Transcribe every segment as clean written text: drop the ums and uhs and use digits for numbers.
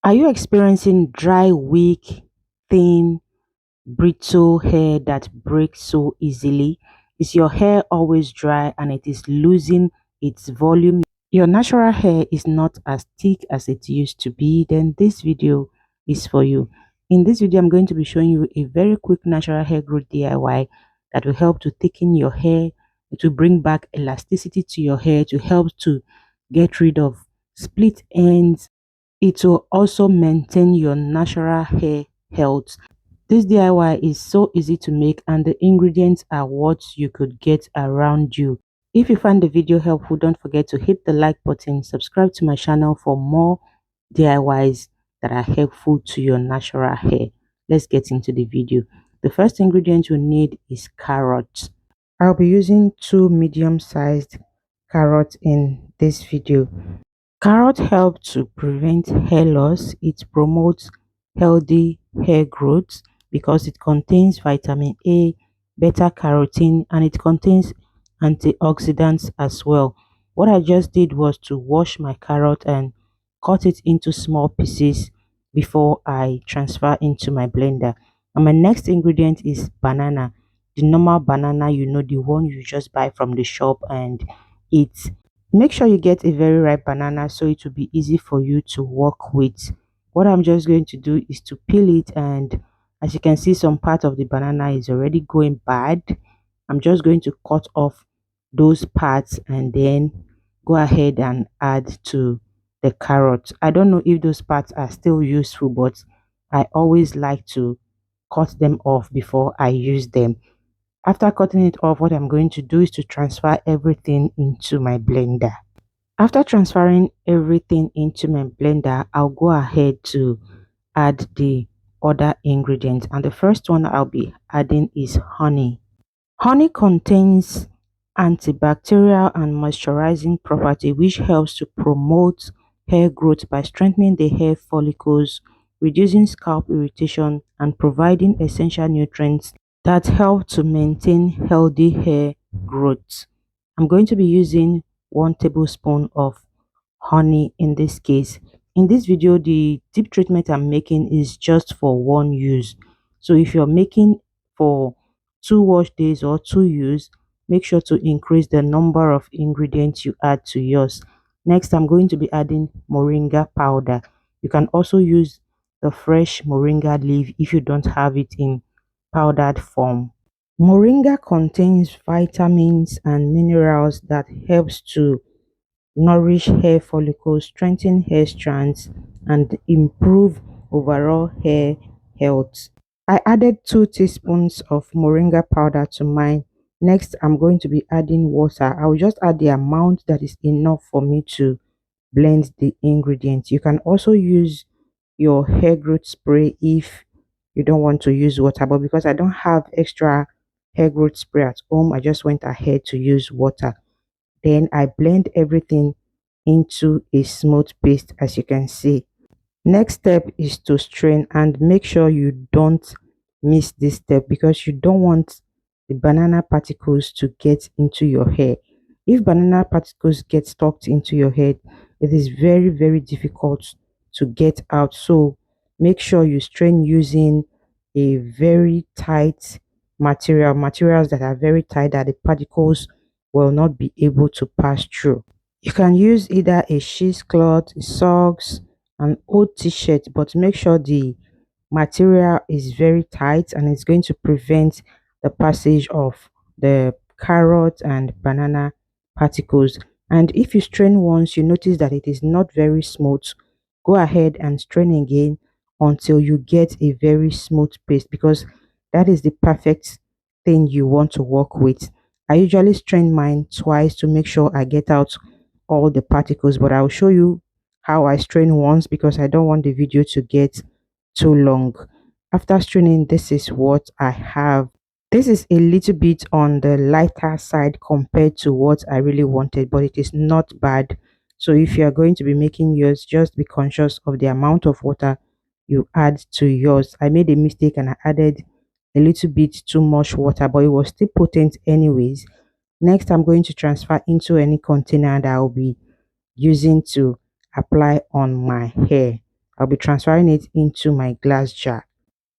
Are you experiencing dry, weak, thin, brittle hair that breaks so easily? Is your hair always dry and it is losing its volume? Your natural hair is not as thick as it used to be, then this video is for you. In this video, I'm going to be showing you a very quick natural hair growth DIY that will help to thicken your hair, to bring back elasticity to your hair, to help to get rid of split ends. It will also maintain your natural hair health. This DIY is so easy to make and the ingredients are what you could get around you. If you find the video helpful, don't forget to hit the like button, subscribe to my channel for more DIYs that are helpful to your natural hair. Let's get into the video. The first ingredient you need is carrots. I'll be using two medium-sized carrots in this video. Carrot help to prevent hair loss. It promotes healthy hair growth because it contains vitamin A, beta carotene, and it contains antioxidants as well. What I just did was to wash my carrot and cut it into small pieces before I transfer into my blender. And my next ingredient is banana. The normal banana, the one you just buy from the shop and eat. Make sure you get a very ripe banana so it will be easy for you to work with. What I'm just going to do is to peel it, and as you can see, some part of the banana is already going bad. I'm just going to cut off those parts and then go ahead and add to the carrot. I don't know if those parts are still useful, but I always like to cut them off before I use them. After cutting it off, what I'm going to do is to transfer everything into my blender. After transferring everything into my blender, I'll go ahead to add the other ingredients. And the first one I'll be adding is honey. Honey contains antibacterial and moisturizing property which helps to promote hair growth by strengthening the hair follicles, reducing scalp irritation, and providing essential nutrients that help to maintain healthy hair growth. I'm going to be using 1 tablespoon of honey in this case. In this video, the deep treatment I'm making is just for one use. So if you're making for 2 wash days or 2 use, make sure to increase the number of ingredients you add to yours. Next, I'm going to be adding moringa powder. You can also use the fresh moringa leaf if you don't have it in powdered form. Moringa contains vitamins and minerals that helps to nourish hair follicles, strengthen hair strands, and improve overall hair health. I added 2 teaspoons of moringa powder to mine. Next, I'm going to be adding water. I will just add the amount that is enough for me to blend the ingredients. You can also use your hair growth spray if you don't want to use water, but because I don't have extra hair growth spray at home, I just went ahead to use water. Then I blend everything into a smooth paste, as you can see. Next step is to strain, and make sure you don't miss this step because you don't want the banana particles to get into your hair. If banana particles get stuck into your head, it is very difficult to get out. So make sure you strain using a very tight materials that are very tight, that the particles will not be able to pass through. You can use either a cheesecloth, socks, an old t-shirt, but make sure the material is very tight and it's going to prevent the passage of the carrot and banana particles. And if you strain once, you notice that it is not very smooth, go ahead and strain again until you get a very smooth paste, because that is the perfect thing you want to work with. I usually strain mine twice to make sure I get out all the particles, but I'll show you how I strain once because I don't want the video to get too long. After straining, this is what I have. This is a little bit on the lighter side compared to what I really wanted, but it is not bad. So if you are going to be making yours, just be conscious of the amount of water you add to yours. I made a mistake and I added a little bit too much water, but it was still potent anyways. Next, I'm going to transfer into any container that I'll be using to apply on my hair. I'll be transferring it into my glass jar.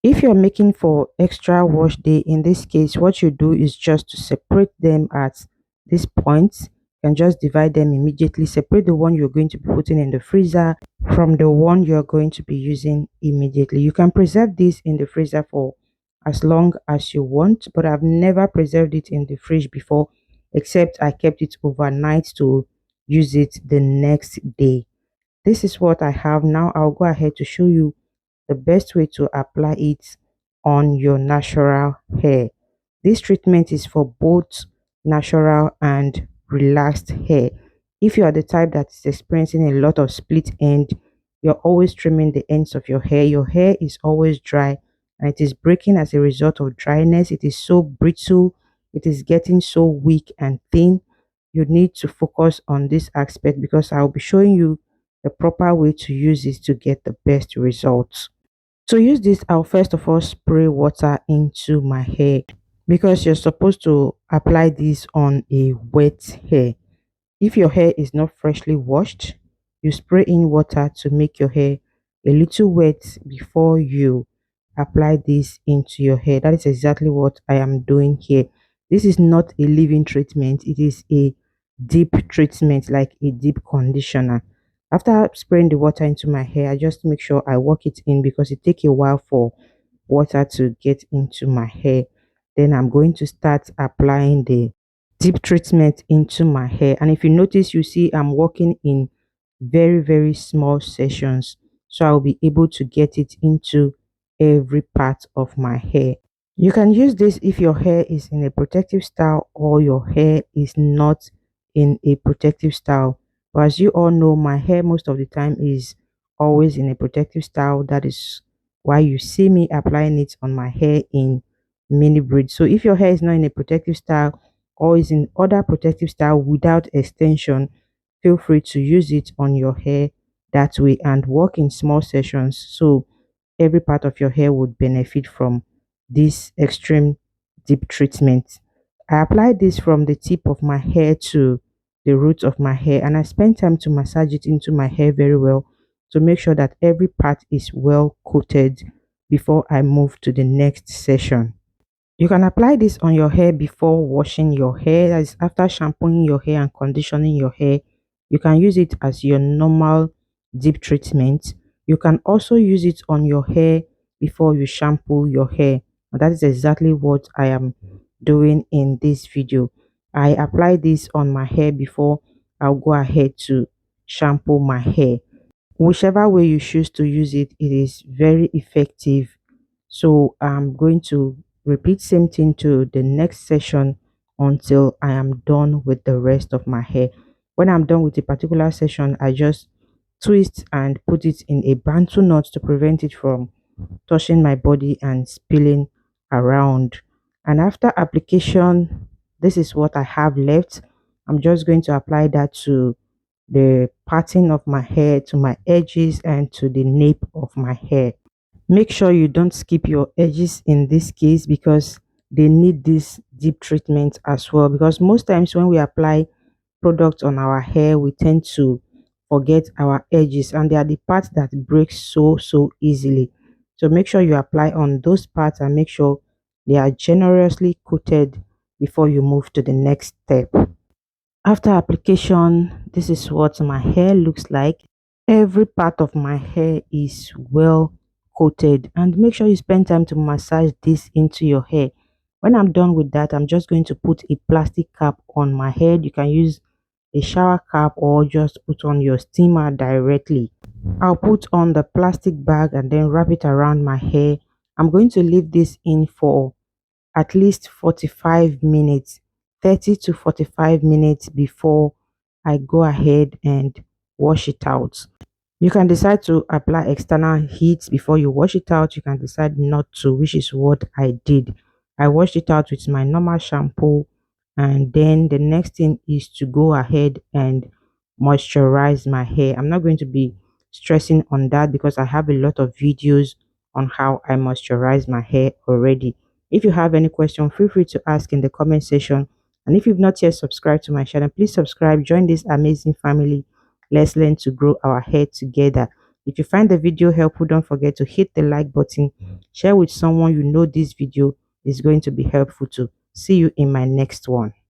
If you're making for extra wash day, in this case, what you do is just to separate them at this point. You can just divide them immediately. Separate the one you're going to be putting in the freezer from the one you're going to be using immediately. You can preserve this in the freezer for as long as you want, but I've never preserved it in the fridge before, except I kept it overnight to use it the next day. This is what I have now. I'll go ahead to show you the best way to apply it on your natural hair. This treatment is for both natural and relaxed hair. If you are the type that is experiencing a lot of split end, you're always trimming the ends of your hair is always dry and it is breaking as a result of dryness. It is so brittle, it is getting so weak and thin. You need to focus on this aspect because I'll be showing you the proper way to use it to get the best results. To use this, I'll first of all spray water into my hair because you're supposed to apply this on a wet hair. If your hair is not freshly washed, you spray in water to make your hair a little wet before you apply this into your hair. That is exactly what I am doing here. This is not a leave-in treatment, it is a deep treatment, like a deep conditioner. After spraying the water into my hair, I just make sure I work it in because it takes a while for water to get into my hair. Then I'm going to start applying the deep treatment into my hair. And if you notice, you see I'm working in very small sessions, so I'll be able to get it into every part of my hair. You can use this if your hair is in a protective style or your hair is not in a protective style. But as you all know, my hair most of the time is always in a protective style. That is why you see me applying it on my hair in mini braids. So if your hair is not in a protective style or is in other protective style without extension, feel free to use it on your hair that way and work in small sessions so every part of your hair would benefit from this extreme deep treatment. I apply this from the tip of my hair to the root of my hair, and I spend time to massage it into my hair very well to make sure that every part is well coated before I move to the next session. You can apply this on your hair before washing your hair, that is after shampooing your hair and conditioning your hair. You can use it as your normal deep treatment. You can also use it on your hair before you shampoo your hair. And that is exactly what I am doing in this video. I apply this on my hair before I'll go ahead to shampoo my hair. Whichever way you choose to use it, it is very effective. So I'm going to repeat same thing to the next session until I am done with the rest of my hair. When I'm done with a particular session, I just twist and put it in a bantu knot to prevent it from touching my body and spilling around. And after application, this is what I have left. I'm just going to apply that to the parting of my hair, to my edges, and to the nape of my hair. Make sure you don't skip your edges in this case because they need this deep treatment as well. Because most times when we apply products on our hair, we tend to forget our edges, and they are the parts that break so easily. So make sure you apply on those parts and make sure they are generously coated before you move to the next step. After application, this is what my hair looks like. Every part of my hair is well coated, and make sure you spend time to massage this into your hair. When I'm done with that, I'm just going to put a plastic cap on my head. You can use a shower cap or just put on your steamer directly. I'll put on the plastic bag and then wrap it around my hair. I'm going to leave this in for at least 45 minutes, 30 to 45 minutes before I go ahead and wash it out. You can decide to apply external heat before you wash it out. You can decide not to, which is what I did. I washed it out with my normal shampoo, and then the next thing is to go ahead and moisturize my hair. I'm not going to be stressing on that because I have a lot of videos on how I moisturize my hair already. If you have any question, feel free to ask in the comment section. And if you've not yet subscribed to my channel, please subscribe, join this amazing family. Let's learn to grow our hair together. If you find the video helpful, don't forget to hit the like button, share with someone you know this video is going to be helpful to. See you in my next one.